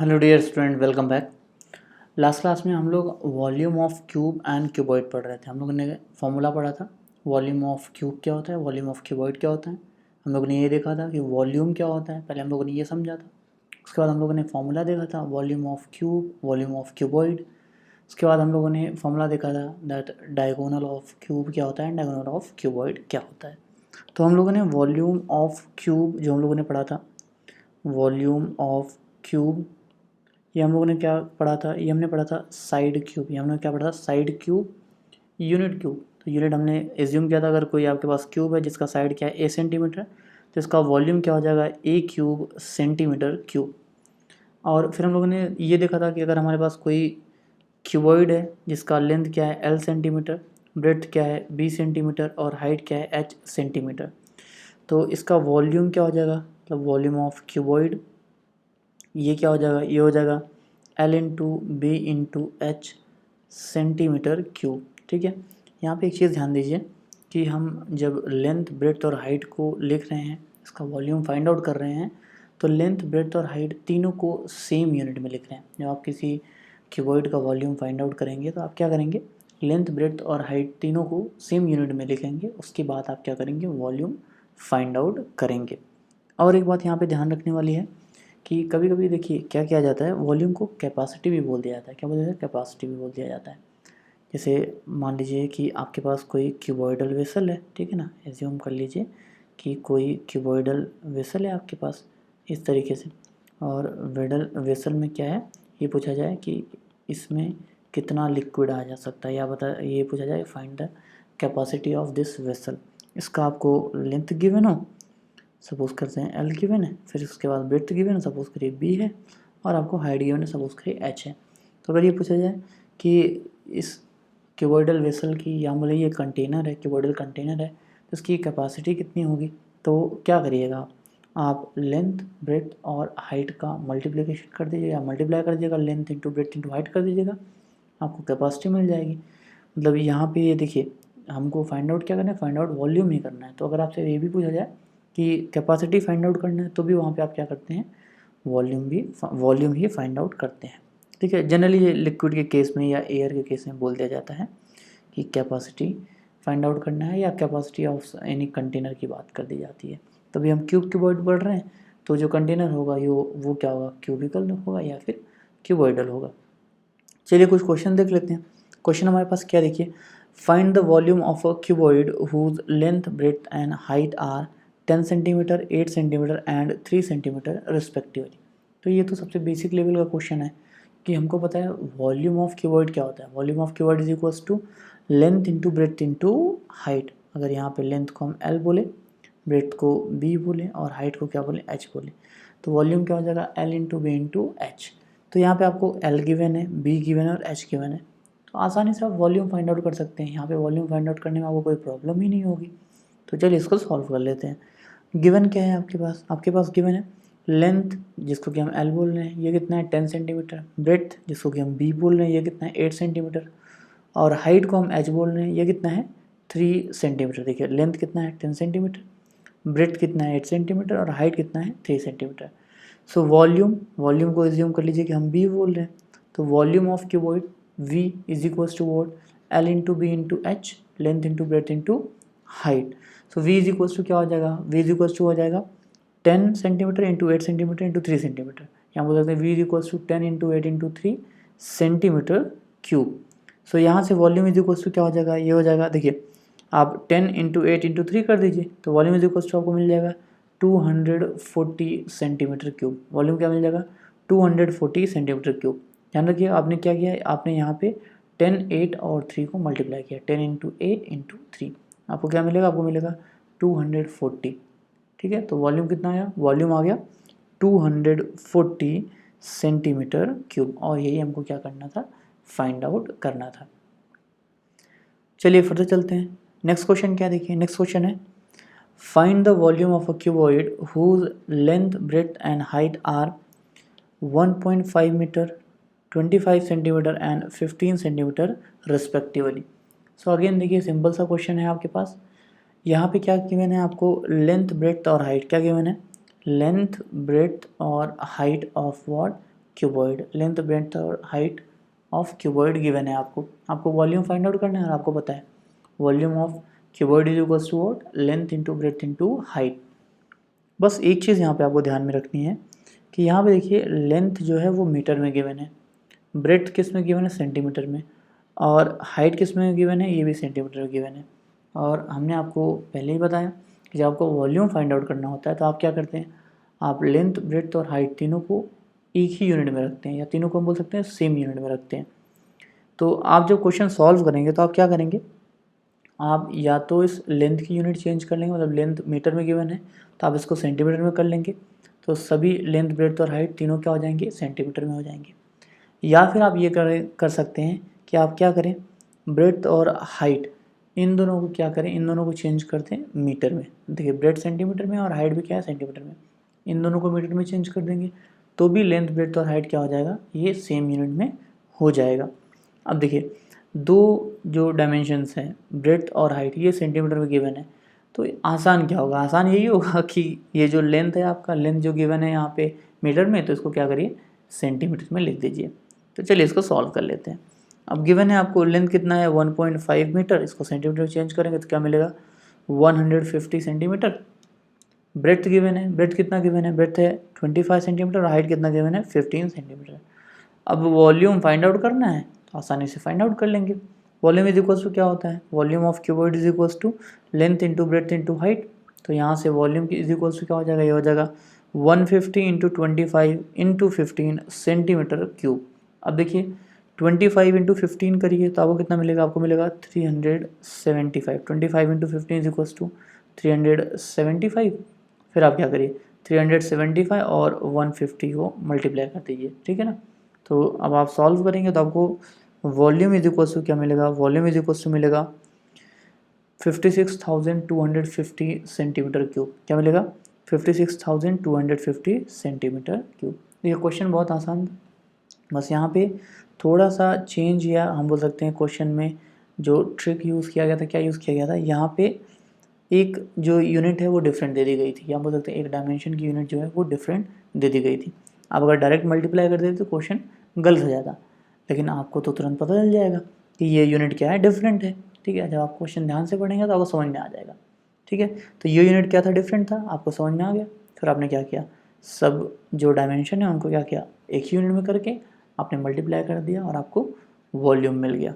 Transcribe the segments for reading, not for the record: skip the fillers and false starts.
Hello dear student, welcome back. Last class में हम लोग volume of cube and cuboid पढ़ रहे थे। हम लोगों ने फॉर्मूला पढ़ा था, वॉल्यूम ऑफ क्यूब क्या होता है, वॉल्यूम ऑफ क्यूबॉइड क्या होता है। हम लोगों ने ये देखा था कि वॉल्यूम क्या होता है, पहले हम लोगों ने ये समझा था। उसके बाद हम लोगों ने फार्मूला देखा था, volume of cube, volume of cuboid. उसके बाद हम लोगों ने फार्मूला देखा था दैट डायगोनल ऑफ क्यूब क्या होता है, डायगोनल ऑफ क्यूबॉइड क्या होता है। तो हम लोगों ने वॉल्यूम ऑफ क्यूब जो हम लोगों ने पढ़ा था, वॉल्यूम ऑफ क्यूब, ये हम लोगों ने क्या पढ़ा था, ये हमने पढ़ा था साइड क्यूब। ये हमने क्या पढ़ा था, साइड क्यूब, यूनिट क्यूब। तो यूनिट हमने एज्यूम किया था, अगर कोई आपके पास क्यूब है जिसका साइड क्या है ए सेंटीमीटर, तो इसका वॉल्यूम क्या हो जाएगा, ए क्यूब सेंटीमीटर क्यूब। और फिर हम लोगों ने ये देखा था कि अगर हमारे पास कोई क्यूबॉइड है जिसका लेंथ क्या है एल सेंटीमीटर, ब्रेड्थ क्या है बी सेंटीमीटर और हाइट क्या है एच सेंटीमीटर, तो इसका वॉल्यूम क्या हो जाएगा, मतलब वॉल्यूम ऑफ क्यूबॉइड ये क्या हो जाएगा, ये हो जाएगा L into B into H centimetre cube. ठीक है, यहाँ पे एक चीज़ ध्यान दीजिए कि हम जब लेंथ ब्रेड्थ और हाइट को लिख रहे हैं, इसका वॉल्यूम फाइंड आउट कर रहे हैं, तो लेंथ ब्रेड्थ और हाइट तीनों को सेम यूनिट में लिख रहे हैं। जब आप किसी क्यूबॉइड का वॉल्यूम फाइंड आउट करेंगे तो आप क्या करेंगे, लेंथ ब्रेड्थ और हाइट तीनों को सेम यूनिट में लिखेंगे। उसके बाद आप क्या करेंगे, वॉल्यूम फाइंड आउट करेंगे। और एक बात यहाँ पे ध्यान रखने वाली है कि कभी कभी देखिए क्या किया जाता है, वॉल्यूम को कैपेसिटी भी बोल दिया जाता है। क्या बोल दिया जाता है, कैपेसिटी भी बोल दिया जाता है। जैसे मान लीजिए कि आपके पास कोई क्यूबॉइडल वेसल है, ठीक है ना, एज्यूम कर लीजिए कि कोई क्यूबॉइडल वेसल है आपके पास इस तरीके से, और वेडल वेसल में क्या है, ये पूछा जाए कि इसमें कितना लिक्विड आ जा सकता है, या ये पूछा जाए find the capacity of this vessel. इसका आपको लेंथ गिवन हो, सपोज करते हैं एल गिवन है, फिर उसके बाद ब्रेड्थ गिवन है, सपोज करिए बी है, और आपको हाइट गिवन है, सपोज करिए एच है। तो अगर ये पूछा जाए कि इस क्यूबॉइडल वेसल की, या बोले ये कंटेनर है, क्यूबॉइडल कंटेनर है, तो इसकी कैपेसिटी कितनी होगी, तो क्या करिएगा आप लेंथ ब्रेड्थ और हाइट का मल्टीप्लिकेशन कर दीजिएगा, मल्टीप्लाई कर दीजिएगा, length into breadth into height कर दीजिएगा, आपको कैपेसिटी मिल जाएगी। मतलब यहाँ पे ये देखिए हमको फाइंड आउट क्या करना है, फाइंड आउट वॉल्यूम ही करना है। तो अगर आपसे ये भी पूछा जाए कि कैपेसिटी फाइंड आउट करना है, तो भी वहाँ पे आप क्या करते हैं, वॉल्यूम ही फाइंड आउट करते हैं। ठीक है, जनरली ये लिक्विड के केस में या एयर के केस में बोल दिया जाता है कि कैपेसिटी फाइंड आउट करना है, या कैपेसिटी ऑफ एनी कंटेनर की बात कर दी जाती है। तभी हम क्यूबॉइड पढ़ रहे हैं, तो जो कंटेनर होगा वो क्या होगा, क्यूबिकल होगा या फिर क्यूबॉइडल होगा। चलिए कुछ क्वेश्चन देख लेते हैं। क्वेश्चन हमारे पास क्या, देखिए, find the volume of a cuboid whose length breadth and height are 10 centimetre, 8 centimetre and 3 centimetre respectively. तो ये तो सबसे बेसिक लेवल का क्वेश्चन है कि हमको पता है वॉल्यूम ऑफ क्यूबॉइड क्या होता है। Volume of cuboid is equals to length into breadth into height. अगर यहाँ पे लेंथ को हम एल बोले, ब्रेड्थ को बी बोले और हाइट को क्या बोले, एच बोले, तो वॉल्यूम क्या हो जाएगा, L into B into H. तो यहाँ पे आपको एल गिवन है, बी गिवन है और एच गिवन है, तो आसानी से आप वॉल्यूम फाइंड आउट कर सकते हैं। यहाँ पे वॉल्यूम फाइंड आउट करने में आपको कोई प्रॉब्लम ही नहीं होगी। तो चलिए इसको सॉल्व कर लेते हैं। गिवन क्या है आपके पास गिवन है लेंथ, जिसको कि हम एल बोल रहे हैं, ये कितना है 10 सेंटीमीटर, ब्रेड्थ जिसको कि हम बी बोल रहे हैं, ये कितना है 8 सेंटीमीटर, और हाइट को हम एच बोल रहे हैं, ये कितना है 3 सेंटीमीटर। देखिए लेंथ कितना है 10 सेंटीमीटर, ब्रेड्थ कितना है 8 सेंटीमीटर और हाइट कितना है 3 सेंटीमीटर। सो वॉल्यूम को एज्यूम कर लीजिए कि हम बी बोल रहे हैं, तो volume of cuboid V is equals to what, L into B into H, length into breadth into height. So V is equals to क्या हो जाएगा, V इज इक्वल्स टू हो जाएगा 10 centimetre into 8 centimetre into 3 centimetre. यहाँ बोल सकते हैं V is equals to 10 into 8 into 3 centimetre cube. So यहाँ से वॉल्यूम इज इक्वल्स टू क्या हो जाएगा, ये हो जाएगा, देखिए आप 10 इंटू 8 इंटू 3 कर दीजिए, तो वॉल्यूम इज इक्वल्स टू आपको मिल जाएगा 240 सेंटीमीटर क्यूब। वॉल्यूम क्या मिल जाएगा, 240 सेंटीमीटर क्यूब। ध्यान रखिए आपने क्या किया है, आपने यहाँ पे 10, 8 और 3 को मल्टीप्लाई किया, 10 इंटू 8 इंटू 3, आपको क्या मिलेगा, आपको मिलेगा 240। ठीक है, तो वॉल्यूम कितना आया, वॉल्यूम आ गया 240 सेंटीमीटर क्यूब, और यही हमको क्या करना था, फाइंड आउट करना था। चलिए फर्दर चलते हैं। नेक्स्ट क्वेश्चन क्या, देखिए नेक्स्ट क्वेश्चन है find the volume of a cuboid whose length breadth and height are 1.5 metre, 25 centimetre and 15 centimetre respectively. So again देखिए सिंपल सा क्वेश्चन है आपके पास। यहाँ पे क्या गिवन है आपको, लेंथ ब्रेड्थ और हाइट क्या गिवन है, लेंथ ब्रेड्थ और height of what, cuboid, length breadth और हाइट ऑफ क्यूबॉइड गिवन है आपको वॉल्यूम फाइंड आउट करना है और आपको पता है volume of cuboid is equals to what, length into breadth into height. बस एक चीज़ यहाँ पे आपको ध्यान में रखनी है कि यहाँ पे देखिए लेंथ जो है वो मीटर में गिवन है, ब्रेड्थ किस में गिवन है, सेंटीमीटर में, और हाइट किस में गिवन है, ये भी सेंटीमीटर में गिवन है। और हमने आपको पहले ही बताया कि जब आपको वॉल्यूम फाइंड आउट करना होता है तो आप क्या करते हैं, आप लेंथ ब्रेड्थ और हाइट तीनों को एक ही यूनिट में रखते हैं, या तीनों को हम बोल सकते हैं सेम यूनिट में रखते हैं। तो आप जब क्वेश्चन सॉल्व करेंगे तो आप क्या करेंगे, आप या तो इस लेंथ की यूनिट चेंज कर लेंगे, मतलब लेंथ मीटर में गिवन है तो आप इसको सेंटीमीटर में कर लेंगे, तो सभी लेंथ ब्रेड्थ और हाइट तीनों क्या हो जाएंगे, सेंटीमीटर में हो जाएंगे। या फिर आप ये कर सकते हैं कि आप क्या करें, ब्रेड्थ और हाइट इन दोनों को क्या करें, इन दोनों को चेंज करते हैं मीटर में। देखिए ब्रेड्थ सेंटीमीटर में और हाइट भी क्या है, सेंटीमीटर में, इन दोनों को मीटर में चेंज कर देंगे तो भी लेंथ ब्रेड्थ और हाइट क्या हो जाएगा, ये सेम यूनिट में हो जाएगा। अब देखिए दो जो डायमेंशंस हैं ब्रेड्थ और हाइट ये सेंटीमीटर में गिवन है, तो आसान क्या होगा, आसान यही होगा कि ये जो लेंथ है आपका, लेंथ जो गिवन है यहाँ पे मीटर में, तो इसको क्या करिए सेंटीमीटर में लिख दीजिए। तो चलिए इसको सॉल्व कर लेते हैं। अब गिवन है आपको लेंथ कितना है 1.5 मीटर, इसको सेंटीमीटर में चेंज करेंगे तो क्या मिलेगा 150 सेंटीमीटर। ब्रेड्थ गिवन है, ब्रेड्थ कितना गिवन है, ब्रेड्थ है 25 सेंटीमीटर और हाइट कितना गिवन है 15 सेंटीमीटर। अब वॉल्यूम फाइंड आउट करना है तो आसानी से फाइंड आउट कर लेंगे। वॉल्यूम इज इक्वल्स टू क्या होता है, volume of cuboid is equals to length into breadth into height. तो यहाँ से वॉल्यूम की इज इक्वल्स टू क्या हो जाएगा, ये हो जाएगा 150 इंटू 25 इंटू 15 सेंटीमीटर क्यूब। अब देखिए 25 इंटू 15 करिए तो आपको कितना मिलेगा, आपको मिलेगा 375। 25 इंटू 15 इज इक्वल्स टू 375। फिर आप क्या करिए 375 और 150 को मल्टीप्लाई कर दीजिए, ठीक है ना। तो अब आप सॉल्व करेंगे तो आपको वॉल्यूम इज इक्वल्स टू क्या मिलेगा, वॉल्यूम इज इक्वल्स टू मिलेगा 56,250 सेंटीमीटर क्यूब। क्या मिलेगा 56,250 सेंटीमीटर क्यूब। ये क्वेश्चन बहुत आसान था, बस यहाँ पे थोड़ा सा चेंज या हम बोल सकते हैं क्वेश्चन में जो ट्रिक यूज़ किया गया था, क्या यूज़ किया गया था, यहाँ पे एक जो यूनिट है वो डिफरेंट दे दी गई थी, या बोल सकते हैं एक डायमेंशन की यूनिट जो है वो डिफरेंट दे दी गई थी। आप अगर डायरेक्ट मल्टीप्लाई कर देते तो क्वेश्चन गलत हो जाता, लेकिन आपको तो तुरंत पता चल जाएगा कि ये यूनिट क्या है, डिफरेंट है, ठीक है। जब आप क्वेश्चन ध्यान से पढ़ेंगे तो आपको समझ में आ जाएगा, ठीक है। तो ये यूनिट क्या था, डिफरेंट था, आपको समझ में आ गया। फिर आपने क्या किया, सब जो डायमेंशन है उनको क्या किया, एक ही यूनिट में करके आपने मल्टीप्लाई कर दिया और आपको वॉल्यूम मिल गया।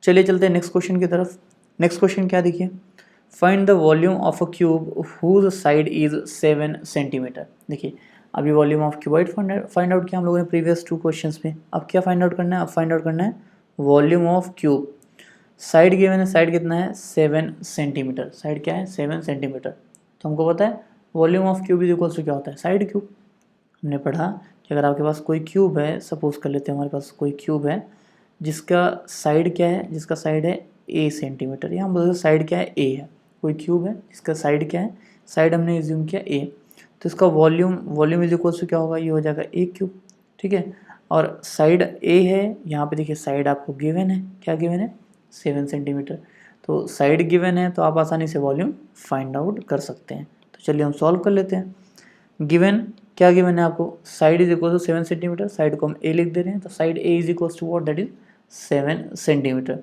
चलिए चलते हैं नेक्स्ट क्वेश्चन की तरफ। नेक्स्ट क्वेश्चन क्या देखिए, find the volume of a cube whose side is 7 centimetre. देखिए अभी volume of cuboid find out किया हम लोगों ने प्रीवियस 2 क्वेश्चंस में। अब क्या फाइंड आउट करना है, अब फाइंड आउट करना है volume of cube. Side given है, साइड कितना है 7 सेंटीमीटर, साइड क्या है 7 सेंटीमीटर। तो हमको पता है volume of cube is equals to क्या होता है, साइड क्यूब। हमने पढ़ा कि अगर आपके पास कोई क्यूब है, सपोज कर लेते हैं हमारे पास कोई क्यूब है जिसका साइड क्या है, जिसका साइड है ए सेंटीमीटर, या हम बोलते साइड क्या है ए है। कोई क्यूब है जिसका साइड क्या है, साइड हमने एज्यूम किया ए, तो इसका वॉल्यूम इज इक्वल्स टू क्या होगा, ये हो जाएगा ए क्यूब, ठीक है। और साइड ए है, यहाँ पे देखिए साइड आपको गिवन है, क्या गिवन है 7 सेंटीमीटर। तो साइड गिवन है तो आप आसानी से वॉल्यूम फाइंड आउट कर सकते हैं। तो चलिए हम सॉल्व कर लेते हैं। गिवन क्या गिवन है आपको, side is equal to 7 centimetre, side को हम ए लिख दे रहे हैं, तो side A is equal to what, that is 7 centimetre.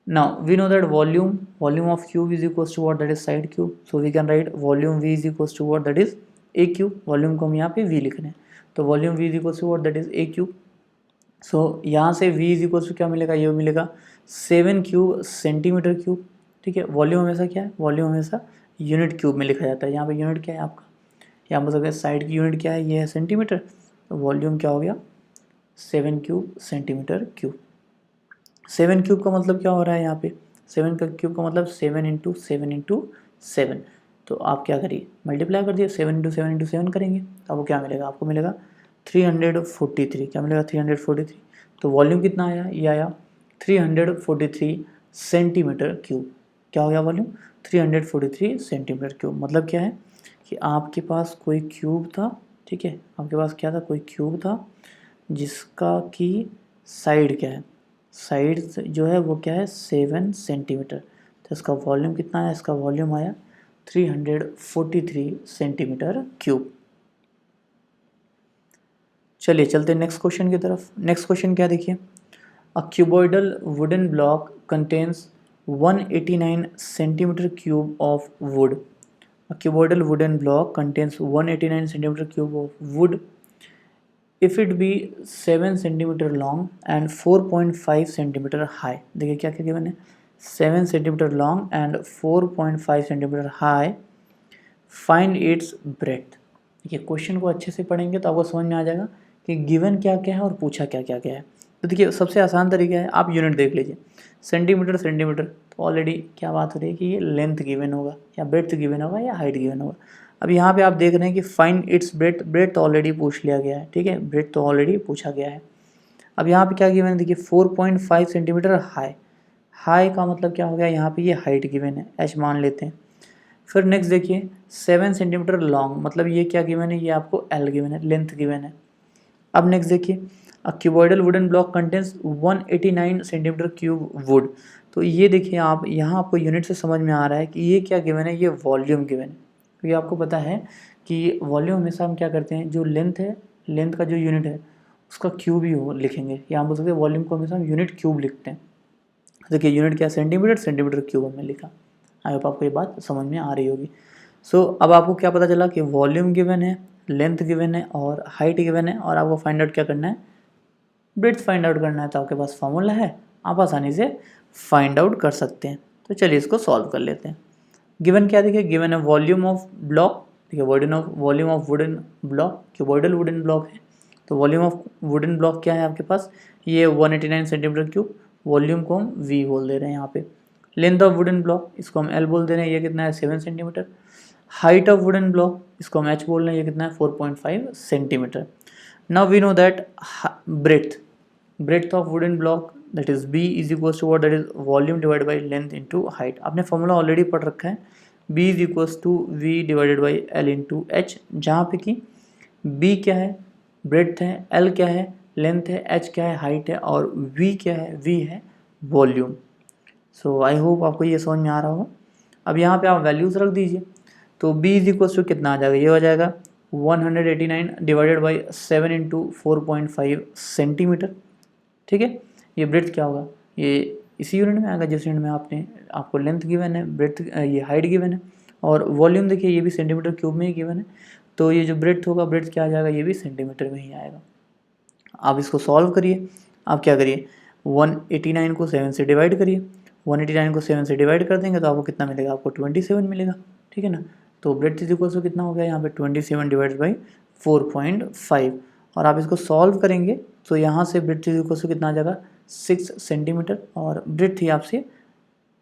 Now we know that volume of cube is equals to what, that is side cube. So we can write volume V is equals to what, that is a cube. Volume को हम यहाँ पे V लिख रहे हैं, तो volume V is equals to what, that is a cube. So यहाँ से V is equals to क्या मिलेगा, ये मिलेगा 7 क्यूब सेंटीमीटर क्यूब, ठीक है। वॉल्यूम हमेशा क्या है, वॉल्यूम हमेशा यूनिट क्यूब में लिखा जाता है। यहाँ पे यूनिट क्या है आपका, यहाँ पर सकते हैं साइड की यूनिट क्या है, ये है सेंटीमीटर, तो वॉल्यूम क्या हो गया 7 क्यूब सेंटीमीटर क्यूब। 7 क्यूब का मतलब क्या हो रहा है यहाँ पे, 7 का क्यूब का मतलब 7 इंटू 7 इंटू 7। तो आप क्या करिए मल्टीप्लाई कर दिए, 7 इंटू 7 इंटू 7 करेंगे तो आपको क्या मिलेगा, आपको मिलेगा 343। क्या मिलेगा 343। तो वॉल्यूम कितना आया, ये आया 343 सेंटीमीटर क्यूब। क्या हो गया वॉल्यूम 343 सेंटीमीटर क्यूब। मतलब क्या है कि आपके पास कोई क्यूब था, ठीक है, आपके पास क्या था, कोई क्यूब था जिसका कि साइड क्या है, साइड जो है वो क्या है 7 सेंटीमीटर। तो इसका वॉल्यूम कितना आया, इसका वॉल्यूम आया 343 सेंटीमीटर क्यूब। चलिए चलते हैं नेक्स्ट क्वेश्चन की तरफ। नेक्स्ट क्वेश्चन क्या देखिए, अ cuboidal wooden block contains 189 centimetre cube of would. A cuboidal wooden block contains 189 centimeter cube of wood if it be 7 centimeter long and 4.5 centimeter high। देखिए क्या क्या गिवन है, 7 centimeter long and 4.5 centimeter high, find its breadth। देखिए question को अच्छे से पढ़ेंगे तो आपको समझ में आ जाएगा कि गिवन क्या क्या है और पूछा क्या क्या है। तो देखिए सबसे आसान तरीका है, आप यूनिट देख लीजिए, सेंटीमीटर सेंटीमीटर, तो ऑलरेडी क्या बात हो रही है कि ये लेंथ गिवन होगा या ब्रेड्थ गिवन होगा या हाइट गिवन होगा। अब यहाँ पे आप देख रहे हैं कि फाइंड इट्स ब्रेड्थ, ब्रेड्थ तो ऑलरेडी पूछ लिया गया है, ठीक है, ब्रेड्थ तो ऑलरेडी पूछा गया है। अब यहाँ पे क्या गिवन है, देखिए 4.5 सेंटीमीटर हाई, हाई का मतलब क्या हो गया, यहाँ पे ये हाइट गिवन है, एच मान लेते हैं। फिर नेक्स्ट देखिए 7 सेंटीमीटर लॉन्ग, मतलब ये क्या गिवन है, ये आपको एल गिवन है, लेंथ गिवन है। अब नेक्स्ट देखिए, अ cuboidal wooden block contains 189 centimetre cube would. तो ये देखिए आप यहाँ आपको यूनिट से समझ में आ रहा है कि ये क्या गिवन है, ये वॉल्यूम गिवन है। क्योंकि आपको पता है कि वॉल्यूम हमेशा हम क्या करते हैं, जो लेंथ है, लेंथ का जो यूनिट है उसका क्यूब ही हो लिखेंगे, या हम बोल सकते हैं वॉल्यूम को हमेशा हम यूनिट क्यूब लिखते हैं। देखिए यूनिट क्या, सेंटीमीटर, सेंटीमीटर क्यूब हमने लिखा। आई होप आपको ये बात समझ में आ रही होगी। सो अब आपको क्या पता चला कि वॉल्यूम गिवन है, लेंथ गिवन है और हाइट गिवन है, और आपको फाइंड आउट क्या करना है, ब्रेड्थ फाइंड आउट करना है। तो आपके पास फॉर्मूला है, आप आसानी से फाइंड आउट कर सकते हैं। तो चलिए इसको सॉल्व कर लेते हैं। गिवन क्या देखिए, गिवन है वॉल्यूम ऑफ ब्लॉक, देखिए volume of wooden block, cuboidal wooden block है। तो वॉल्यूम ऑफ वुडन ब्लॉक क्या है आपके पास, ये 189 सेंटीमीटर क्यूब, वॉल्यूम को हम वी बोल दे रहे हैं यहाँ पे। लेंथ ऑफ वुडन ब्लॉक, इसको हम एल बोल दे रहे हैं, ये कितना है 7 centimetre. Height of wooden block, इसको हम एच बोल रहे हैं, ये कितना है 4.5 centimetre. Now we know that breadth of wooden block, that is b is equals to what, that is volume divided by length into height। आपने फॉर्मूला ऑलरेडी पढ़ रखा है, b is equals to v divided by l into h, जहाँ पे कि b क्या है, breadth है, l क्या है, लेंथ है, h क्या है, हाइट है, और v क्या है, v है वॉल्यूम। सो आई होप आपको ये समझ में आ रहा होगा। अब यहाँ पे आप वैल्यूज़ रख दीजिए, तो b इज इक्वल्स टू कितना आ जाएगा, ये हो जाएगा 189 डिवाइडेड बाई 7 इंटू 4.5 सेंटीमीटर, ठीक है। ये ब्रेड्थ क्या होगा, ये इसी यूनिट में आएगा जिस यूनिट में आपको लेंथ गिवन है, ब्रेड्थ ये हाइट गिवन है, और वॉल्यूम देखिए ये भी सेंटीमीटर क्यूब में ही गिवन है। तो ये जो ब्रेड्थ होगा, ब्रेड्थ क्या आ जाएगा, ये भी सेंटीमीटर में ही आएगा। आप इसको सॉल्व करिए, आप क्या करिए 189 को 7 से डिवाइड करिए, 189 को 7 से डिवाइड कर देंगे तो आपको कितना मिलेगा, आपको 27 मिलेगा, ठीक है ना। तो ब्रेड्थ इज इक्वल टू कितना हो गया यहाँ पे 27 डिवाइड बाई 4.5, और आप इसको सॉल्व करेंगे तो यहाँ से ब्रेड्थ इज इक्वल टू कितना आ जाएगा 6 सेंटीमीटर। और ब्रेड्थ ही आपसे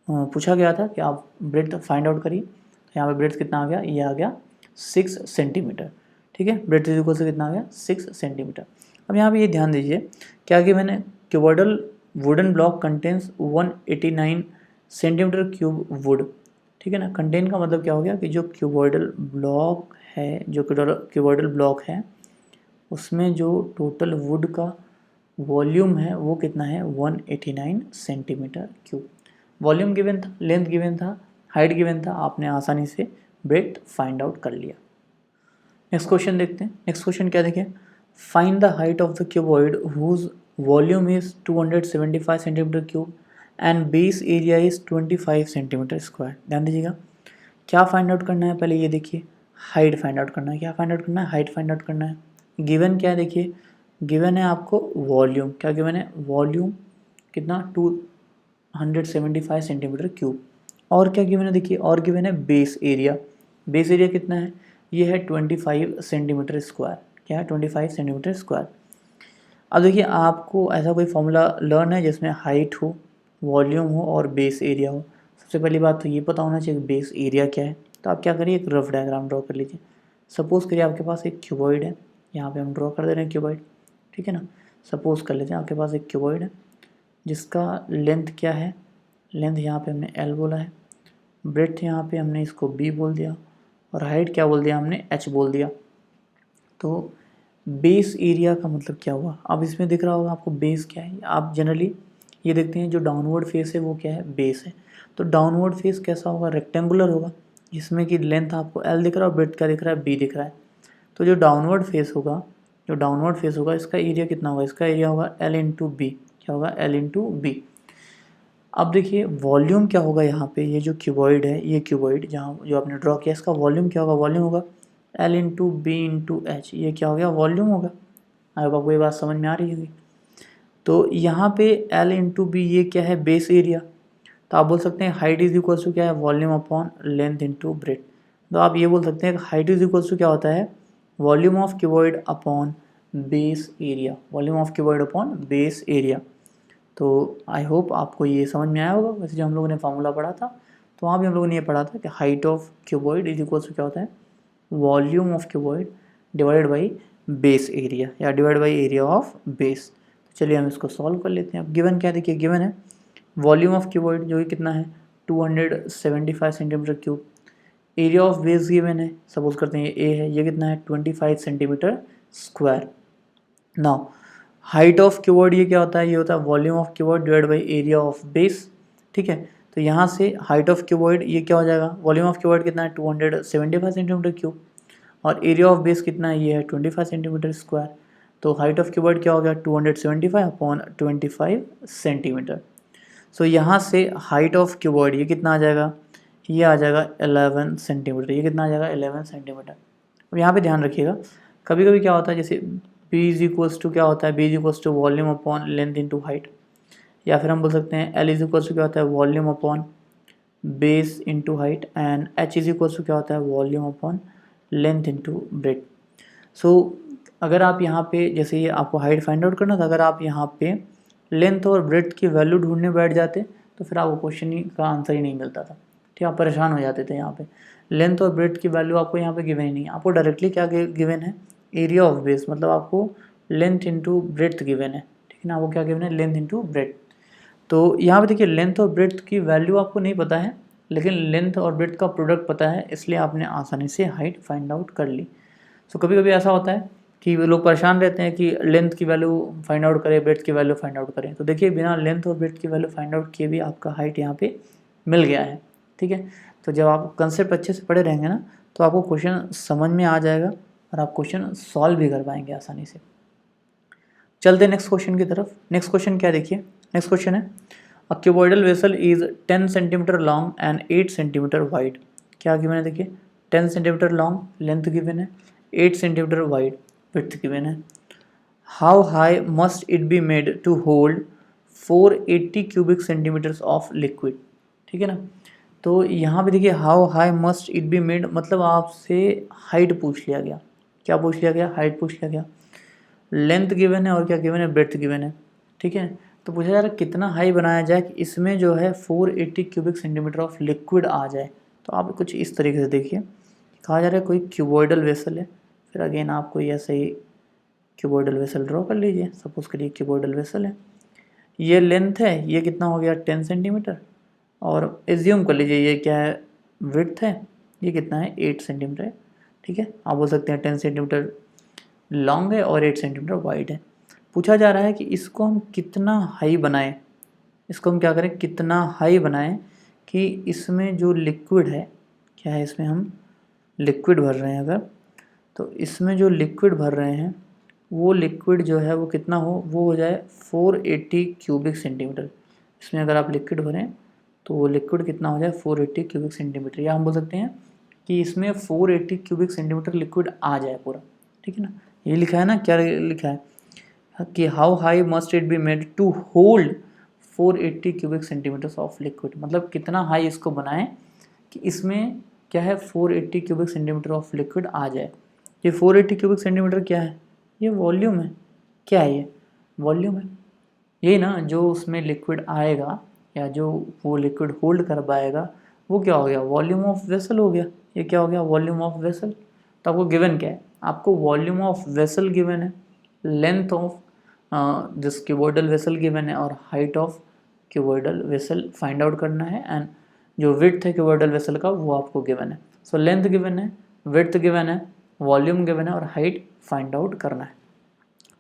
पूछा गया था कि आप ब्रेड्थ फाइंड आउट करिए, तो यहाँ पे ब्रेड्थ कितना आ गया, ये आ गया 6 सेंटीमीटर, ठीक है। ब्रेड्थ इज इक्वल टू कितना आ गया 6 सेंटीमीटर। अब यहाँ पे ये ध्यान दीजिए क्या कि मैंने cuboidal wooden block contains 189 centimetre cube would, ठीक है ना। कंटेन का मतलब क्या हो गया कि जो क्यूबॉइडल ब्लॉक है, जो क्यूबॉइडल ब्लॉक है उसमें जो टोटल वुड का वॉल्यूम है वो कितना है 189 सेंटीमीटर क्यूब। वॉल्यूम गिवन था, लेंथ गिवन था, हाइट गिवन था, आपने आसानी से ब्रेड्थ फाइंड आउट कर लिया। नेक्स्ट क्वेश्चन देखते हैं। नेक्स्ट क्वेश्चन क्या देखिए, find the height of the cuboid whose volume is 275 centimetre cube and base area is 25 centimetre square. ध्यान दीजिएगा क्या फाइंड आउट करना है, पहले ये देखिए हाइट फाइंड आउट करना है। क्या फाइंड आउट करना है, हाइट फाइंड आउट करना है। गिवन क्या है, देखिए गिवन है आपको वॉल्यूम, क्या गिवन है, वॉल्यूम कितना 275 सेंटीमीटर क्यूब। और क्या गिवन है, देखिए और गिवन है बेस एरिया। बेस एरिया कितना है, ये है 25 सेंटीमीटर स्क्वायर। क्या है 25 सेंटीमीटर स्क्वायर। अब देखिए आपको ऐसा कोई फॉर्मूला लर्न है जिसमें हाइट हो, वॉल्यूम हो और बेस एरिया हो। सबसे पहली बात तो ये पता होना चाहिए बेस एरिया क्या है। तो आप क्या करिए, एक रफ डायग्राम ड्रॉ कर लीजिए। सपोज़ करिए आपके पास एक क्यूबॉइड है, यहाँ पे हम ड्रॉ कर दे रहे हैं क्यूबॉइड, ठीक है ना। सपोज़ कर लेते हैं आपके पास एक क्यूबॉइड है जिसका लेंथ क्या है, लेंथ यहाँ पे हमने एल बोला है, ब्रेड्थ यहाँ पे हमने इसको बी बोल दिया, और हाइट क्या बोल दिया हमने एच बोल दिया। तो बेस एरिया का मतलब क्या हुआ, अब इसमें दिख रहा होगा आपको बेस क्या है। आप जनरली ये देखते हैं जो डाउनवर्ड फेस है वो क्या है, बेस है। तो डाउनवर्ड फेस कैसा होगा, रेक्टेंगुलर होगा, जिसमें कि लेंथ आपको एल दिख रहा है और ब्रेड्थ क्या दिख रहा है, बी दिख रहा है। तो जो डाउनवर्ड फेस होगा जो डाउनवर्ड फेस होगा इसका एरिया कितना होगा, इसका एरिया होगा L इंटू बी, क्या होगा L इंटू बी। अब देखिए वॉल्यूम क्या होगा यहाँ पे, ये जो क्यूबॉइड है, ये क्यूबॉइड जहाँ जो आपने ड्रॉ किया इसका वॉल्यूम क्या होगा, वॉल्यूम होगा L into B into H, ये क्या हो गया वॉल्यूम होगा। आई होप आपको ये बात समझ में आ रही होगी। तो यहाँ पे L इंटू बी ये क्या है, बेस एरिया। तो आप बोल सकते हैं हाइट इज इक्वल टू क्या है, volume upon length into breath. तो आप ये बोल सकते हैं हाइट इज इक्वल टू क्या होता है, volume of cuboid upon base area, volume of cuboid upon base area. तो आई होप आपको ये समझ में आया होगा। वैसे जो हम लोगों ने फार्मूला पढ़ा था तो वहाँ भी हम लोगों ने ये पढ़ा था कि height of cuboid is equal to क्या होता है, volume of cuboid divided by base area या divide by area of base. चलिए हम इसको सॉल्व कर लेते हैं। अब गिवन क्या देखिए, गिवन है वॉल्यूम ऑफ क्यूबॉइड जो कि कितना है 275 centimetre cube, area of base given है, सपोज करते हैं ये ए है, ये कितना है 25 centimetre square. Now height of cuboid ये क्या होता है, ये होता है volume of cuboid divide by area of base, ठीक है। तो यहाँ से हाइट ऑफ क्यूबॉइड ये क्या हो जाएगा, वॉल्यूम ऑफ क्यूबॉइड कितना है 275 सेंटीमीटर क्यूब और एरिया ऑफ बेस कितना है, ये है 25 सेंटीमीटर स्क्वायर। तो हाइट ऑफ क्यूबॉइड क्या हो गया 275 अपॉन 25 सेंटीमीटर। सो यहाँ से हाइट ऑफ क्यूबॉइड ये कितना आ जाएगा, ये आ जाएगा 11 सेंटीमीटर, ये कितना आ जाएगा 11 सेंटीमीटर। अब यहाँ पे ध्यान रखिएगा, कभी कभी क्या होता है जैसे b इज इक्वल्स टू क्या होता है, b is equals to volume upon length into height, या फिर हम बोल सकते हैं L इज इक्वल्स टू क्या होता है volume upon base into height and H is equals to क्या होता है volume upon length into breadth. So अगर आप यहाँ पे जैसे ये आपको हाइट फाइंड आउट करना था, अगर आप यहाँ पे लेंथ और ब्रेथ की वैल्यू ढूंढने बैठ जाते तो फिर आपको क्वेश्चन का आंसर ही नहीं मिलता था, ठीक, आप परेशान हो जाते थे। यहाँ पे लेंथ और ब्रेथ की वैल्यू आपको यहाँ पे गिवन ही नहीं, आपको डायरेक्टली क्या गिवन है, एरिया ऑफ बेस, मतलब आपको लेंथ इंटू ब्रेथ गिवन है, ठीक है ना, आपको क्या गिवन है, लेंथ इंटू ब्रेथ। तो यहाँ पे देखिए लेंथ और ब्रेथ की वैल्यू आपको नहीं पता है, लेकिन लेंथ और ब्रेथ का प्रोडक्ट पता है, इसलिए आपने आसानी से हाइट फाइंड आउट कर ली। सो कभी कभी ऐसा होता है कि लोग परेशान रहते हैं कि लेंथ की वैल्यू फाइंड आउट करें, ब्रेथ की वैल्यू फाइंड आउट करें। तो देखिए बिना लेंथ और ब्रेथ की वैल्यू फाइंड आउट किए भी आपका हाइट यहाँ पे मिल गया है, ठीक है। तो जब आप कंसेप्ट अच्छे से पढ़े रहेंगे ना तो आपको क्वेश्चन समझ में आ जाएगा और आप क्वेश्चन सॉल्व भी कर पाएंगे आसानी से। चलते नेक्स्ट क्वेश्चन की तरफ। नेक्स्ट क्वेश्चन क्या देखिए, नेक्स्ट क्वेश्चन है a cuboidal vessel is 10 centimetre long and 8 centimetre wide. क्या गिवन है देखिए, 10 सेंटीमीटर लॉन्ग लेंथ गिवन है, 8 सेंटीमीटर वाइड विड्थ गिवन है। How high must it be made to hold 480 cubic centimetres of liquid, ठीक है ना। तो यहाँ पे देखिए how high must it be made, मतलब आपसे हाइट पूछ लिया गया, क्या पूछ लिया गया, हाइट पूछ लिया गया, लेंथ गिवन है और क्या गिवन है, ब्रेथ गिवन है, ठीक है। तो पूछा जा रहा है कितना हाई बनाया जाए कि इसमें जो है 480 क्यूबिक सेंटीमीटर ऑफ लिक्विड आ जाए। तो आप कुछ इस तरीके से देखिए, कहा जा रहा है कोई क्यूबॉइडल वेसल है, फिर अगेन आप कोई ऐसे ही क्यूबॉइडल वेसल ड्रॉ कर लीजिए, सपोज करिए क्यूबॉइडल वेसल है, ये लेंथ है, ये कितना हो गया 10 सेंटीमीटर, और एज्यूम कर लीजिए ये क्या है, विड्थ है, ये कितना है 8 सेंटीमीटर है, ठीक है। आप बोल सकते हैं 10 सेंटीमीटर लॉन्ग है और 8 सेंटीमीटर वाइड है। पूछा जा रहा है कि इसको हम कितना हाई बनाएं, इसको हम क्या करें, कितना हाई बनाएं कि इसमें जो लिक्विड है, क्या है इसमें हम लिक्विड भर रहे हैं अगर, तो इसमें जो लिक्विड भर रहे हैं वो लिक्विड जो है वो कितना वो हो जाए 480 क्यूबिक सेंटीमीटर। इसमें अगर आप लिक्विड भरें तो वो लिक्विड कितना हो जाए 480 क्यूबिक सेंटीमीटर, या हम बोल सकते हैं कि इसमें 480 क्यूबिक सेंटीमीटर लिक्विड आ जाए पूरा, ठीक है ना। ये लिखा है ना, क्या लिखा है कि how high must it be made to hold 480 cubic centimetres of liquid, मतलब कितना हाई इसको बनाएं कि इसमें क्या है 480 क्यूबिक सेंटीमीटर ऑफ लिक्विड आ जाए। ये 480 क्यूबिक सेंटीमीटर क्या है, ये वॉल्यूम है, क्या है ये वॉल्यूम है, यही ना, जो उसमें लिक्विड आएगा या जो वो लिक्विड होल्ड कर पाएगा वो क्या हो गया, वॉल्यूम ऑफ वेसल हो गया, ये क्या हो गया वॉल्यूम ऑफ वेसल। तो आपको गिवन क्या है, आपको वॉल्यूम ऑफ वेसल गिवन है, length of this cuboidal vessel given है और height of cuboidal vessel find out करना है, एंड जो विड्थ है क्यूबॉइडल वेसल का वो आपको गिवन है। सो लेंथ गिवन है, विड्थ गिवन है, वॉल्यूम गिवन है और हाइट फाइंड आउट करना है।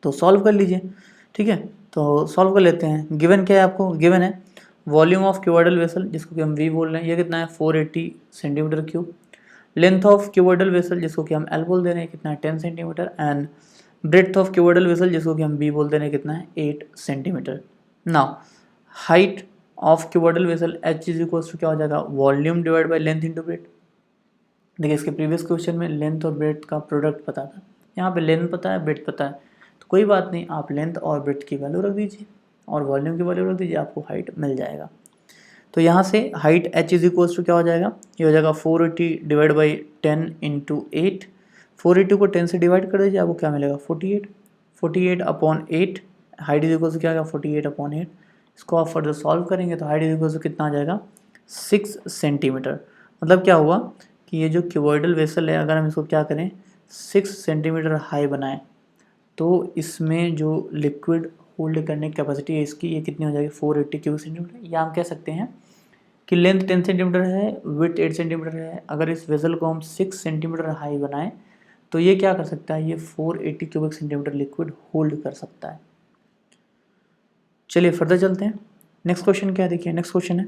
तो सॉल्व कर लीजिए, ठीक है। तो सॉल्व कर लेते हैं। गिवन क्या है आपको, गिवन है वॉल्यूम ऑफ क्यूबॉइडल वेसल जिसको कि हम वी बोल रहे हैं, ये कितना है 480 centimetre cube. Length of cuboidal vessel जिसको कि हम एल बोल दे रहे हैं, कितना है 10 centimetre, and breadth of cuboidal vessel जिसको कि हम बी बोलते हैं कितना है 8 centimetre. Now height of cuboidal vessel H is equals to क्या हो जाएगा volume divide by length into breadth. देखिए इसके प्रीवियस क्वेश्चन में लेंथ और ब्रेड्थ का प्रोडक्ट पता था, यहाँ पे लेंथ पता है ब्रेड्थ पता है, तो कोई बात नहीं, आप लेंथ और ब्रेड्थ की वैल्यू रख दीजिए और वॉल्यूम की वैल्यू रख दीजिए, आपको हाइट मिल जाएगा। तो यहाँ से height h is equals to क्या हो जाएगा, ये हो जाएगा 480 डिवाइड बाई 10 इंटू 8। 480 को 10 से डिवाइड कर दीजिए, आपको क्या मिलेगा 48। 48 upon 8, height is equals to क्या आएगा 48 अपॉन 8। इसको आप फर्दर सॉल्व करेंगे तो हाइट इज इक्वल्स टू कितना आ जाएगा 6 सेंटीमीटर। मतलब क्या हुआ कि ये जो क्यूबॉइडल वेसल है अगर हम इसको क्या करें 6 सेंटीमीटर हाई बनाएं तो इसमें जो लिक्विड होल्ड करने की कैपेसिटी है इसकी ये कितनी हो जाएगी 480 क्यूबिक सेंटीमीटर। या हम कह सकते हैं कि लेंथ 10 सेंटीमीटर है, विड्थ 8 सेंटीमीटर है, अगर इस वेसल को हम 6 सेंटीमीटर हाई बनाएं तो ये क्या कर सकता है, ये 480 क्यूबिक सेंटीमीटर लिक्विड होल्ड कर सकता है। चलिए फर्दर चलते हैं। नेक्स्ट क्वेश्चन क्या है, देखिए नेक्स्ट क्वेश्चन है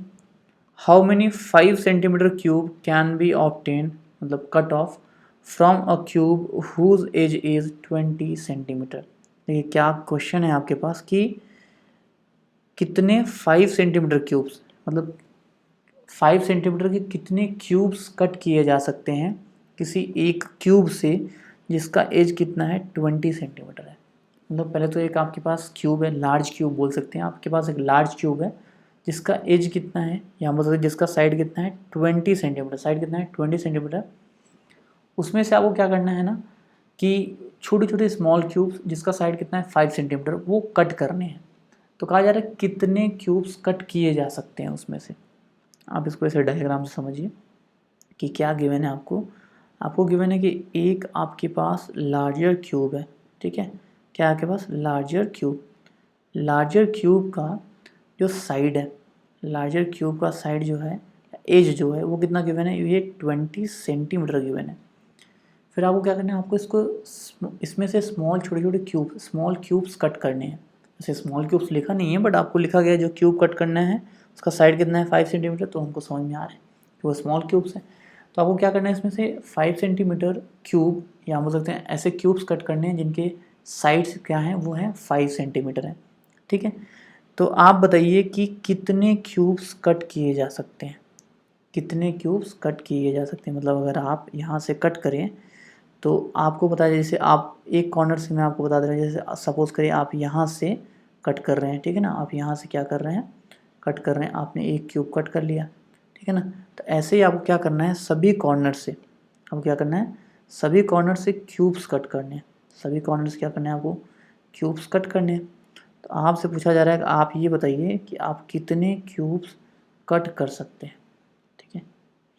how many 5 centimetre cube can be obtain, मतलब cut off from a cube whose edge is 20 centimetre. देखिए क्या क्वेश्चन है आपके पास कि कितने 5 सेंटीमीटर क्यूब्स, मतलब 5 सेंटीमीटर के कितने क्यूब्स कट किए जा सकते हैं किसी एक क्यूब से जिसका एज कितना है 20 सेंटीमीटर है। मतलब पहले तो एक आपके पास क्यूब है, लार्ज क्यूब बोल सकते हैं, आपके पास एक लार्ज क्यूब है जिसका एज कितना है, यहाँ बोल जिसका साइड कितना है 20 सेंटीमीटर, साइड कितना है 20 सेंटीमीटर। उसमें से आपको क्या करना है ना कि छोटे छोटे स्मॉल क्यूब्स जिसका साइड कितना है 5 सेंटीमीटर वो कट करने हैं। तो कहा जा रहा है कितने क्यूब्स कट किए जा सकते हैं उसमें से। आप इसको ऐसे डायग्राम से समझिए कि क्या गिवन है आपको गिवन है कि एक आपके पास लार्जर क्यूब है, ठीक है, क्या आपके पास लार्जर क्यूब का जो साइड है, लार्जर क्यूब का साइड जो है एज जो है वो कितना गिवन है, ये 20 सेंटीमीटर गिवन है। फिर आपको क्या करना है, आपको इसको इसमें से स्मॉल क्यूब्स कट करने हैं। जैसे स्मॉल क्यूब्स लिखा नहीं है बट आपको लिखा गया है जो क्यूब कट करना है उसका साइड कितना है 5 सेंटीमीटर, तो हमको समझ में आ रहा है कि वो स्मॉल क्यूब्स हैं। तो आपको क्या करना है इसमें से 5 सेंटीमीटर क्यूब या बोल सकते हैं ऐसे क्यूब्स कट करने हैं जिनके साइड्स क्या हैं वो हैं 5 सेंटीमीटर हैं, ठीक है। तो आप बताइए कि कितने क्यूब्स कट किए जा सकते हैं, कितने क्यूब्स कट किए जा सकते हैं। मतलब अगर आप यहाँ से कट करें तो आपको पता है, जैसे आप एक कॉर्नर से मैं आपको बता दे रहा हूँ, जैसे सपोज करिए आप यहाँ से कट कर रहे हैं, ठीक है ना, आप यहाँ से क्या कर रहे हैं कट कर रहे हैं, आपने एक क्यूब कट कर लिया, ठीक है ना। तो ऐसे ही आपको क्या करना है सभी कॉर्नर से, आपको क्या करना है सभी कॉर्नर से क्यूब्स कट करने हैं, सभी कॉर्नर से क्या करना है आपको क्यूब्स कट करने हैं। तो आपसे पूछा जा रहा है कि आप ये बताइए कि आप कितने क्यूब्स कट कर सकते हैं, ठीक है,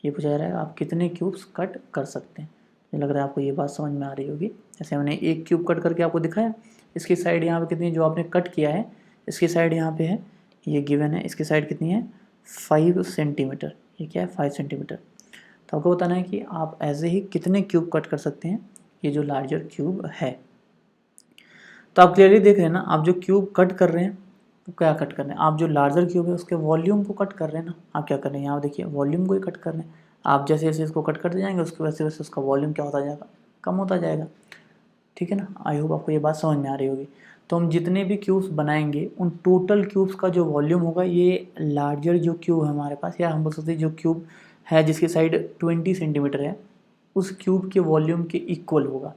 ये पूछा जा रहा है आप कितने क्यूब्स कट कर सकते हैं। मुझे लग रहा है आपको ये बात समझ में आ रही होगी। जैसे मैंने एक क्यूब कट करके आपको दिखाया, इसकी साइड यहाँ पे कितनी, जो आपने कट किया है इसकी साइड यहाँ पे है, ये गिवन है, इसकी साइड कितनी है 5 सेंटीमीटर, ये क्या है 5 सेंटीमीटर। तो आपको बताना है कि आप ऐसे ही कितने क्यूब कट कर सकते हैं ये जो लार्जर क्यूब है। तो आप क्लियरली देख रहे हैं ना, आप जो क्यूब कट कर रहे हैं तो क्या कट कर रहे हैं, आप जो लार्जर क्यूब है उसके वॉल्यूम को कट कर रहे हैं ना, आप क्या कर रहे हैं यहाँ देखिए वॉल्यूम को ही कट कर रहे हैं। आप जैसे जैसे इसको कट करते जाएंगे उसके वैसे वैसे उसका वॉल्यूम क्या होता जाएगा, कम होता जाएगा, ठीक है ना। आई होप आपको ये बात समझ में आ रही होगी। तो हम जितने भी क्यूब्स बनाएंगे उन टोटल क्यूब्स का जो वॉल्यूम होगा ये लार्जर जो क्यूब है हमारे पास, या हम बोल सकते हैं जो क्यूब है जिसकी साइड 20 सेंटीमीटर है उस क्यूब के वॉल्यूम के इक्वल होगा।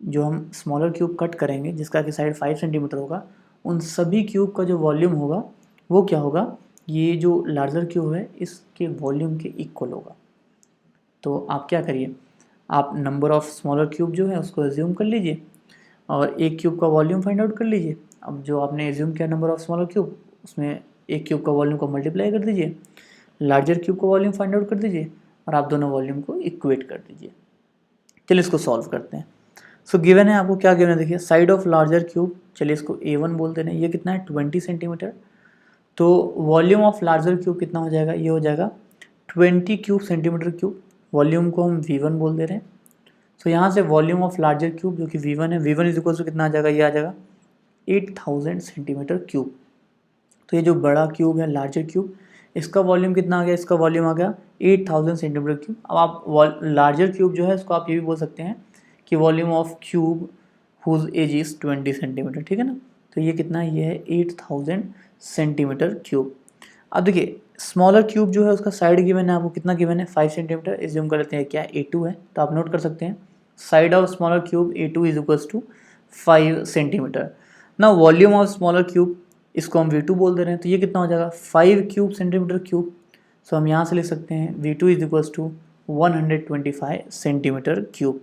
जो हम स्मॉलर क्यूब कट करेंगे जिसका कि साइड 5 सेंटीमीटर होगा, उन सभी क्यूब का जो वॉल्यूम होगा वो क्या होगा, ये जो लार्जर क्यूब है इसके वॉल्यूम के इक्वल होगा। तो आप क्या करिए, आप नंबर ऑफ़ स्मॉलर क्यूब जो है उसको एज्यूम कर लीजिए और एक क्यूब का वॉल्यूम फाइंड आउट कर लीजिए। अब जो आपने एज्यूम किया नंबर ऑफ़ स्मॉलर क्यूब उसमें एक क्यूब का वॉल्यूम को मल्टीप्लाई कर दीजिए, लार्जर क्यूब का वॉल्यूम फाइंड आउट कर दीजिए और आप दोनों वॉल्यूम को इक्वेट कर दीजिए। चलिए इसको सॉल्व करते हैं। सो गिवन है आपको क्या गिवन है, देखिए साइड ऑफ लार्जर क्यूब, चलिए इसको A1 बोलते हैं, ये कितना है 20 सेंटीमीटर। तो वॉल्यूम ऑफ लार्जर क्यूब कितना हो जाएगा, ये हो जाएगा 20 क्यूब सेंटीमीटर क्यूब, वॉल्यूम को हम V1 बोल दे रहे हैं। सो यहाँ से वॉल्यूम ऑफ लार्जर क्यूब जो कि V1 है, V1 इज इक्वल टू कितना आ जाएगा, ये आ जाएगा 8000 सेंटीमीटर क्यूब। तो ये जो बड़ा क्यूब है लार्जर क्यूब इसका वॉल्यूम कितना आ गया, इसका वॉल्यूम आ गया 8000 सेंटीमीटर क्यूब। अब आप लार्जर क्यूब जो है इसको आप ये भी बोल सकते हैं कि volume of cube whose edge is 20 centimetre, ठीक है ना। तो ये कितना है, ये है 8000 सेंटीमीटर क्यूब। अब देखिए स्मॉलर क्यूब जो है उसका साइड गिवन है आपको, कितना गिवन है 5 सेंटीमीटर, एज्यूम कर लेते हैं क्या A2 है, तो आप नोट कर सकते हैं side of smaller cube A2 is equals to 5 centimetre. ना वॉल्यूम ऑफ स्मॉलर क्यूब, इसको हम V2 बोल दे रहे हैं, तो ये कितना हो जाएगा 5 क्यूब सेंटीमीटर क्यूब। सो हम यहाँ से लिख सकते हैं V2 is equals to 125 centimetre cube,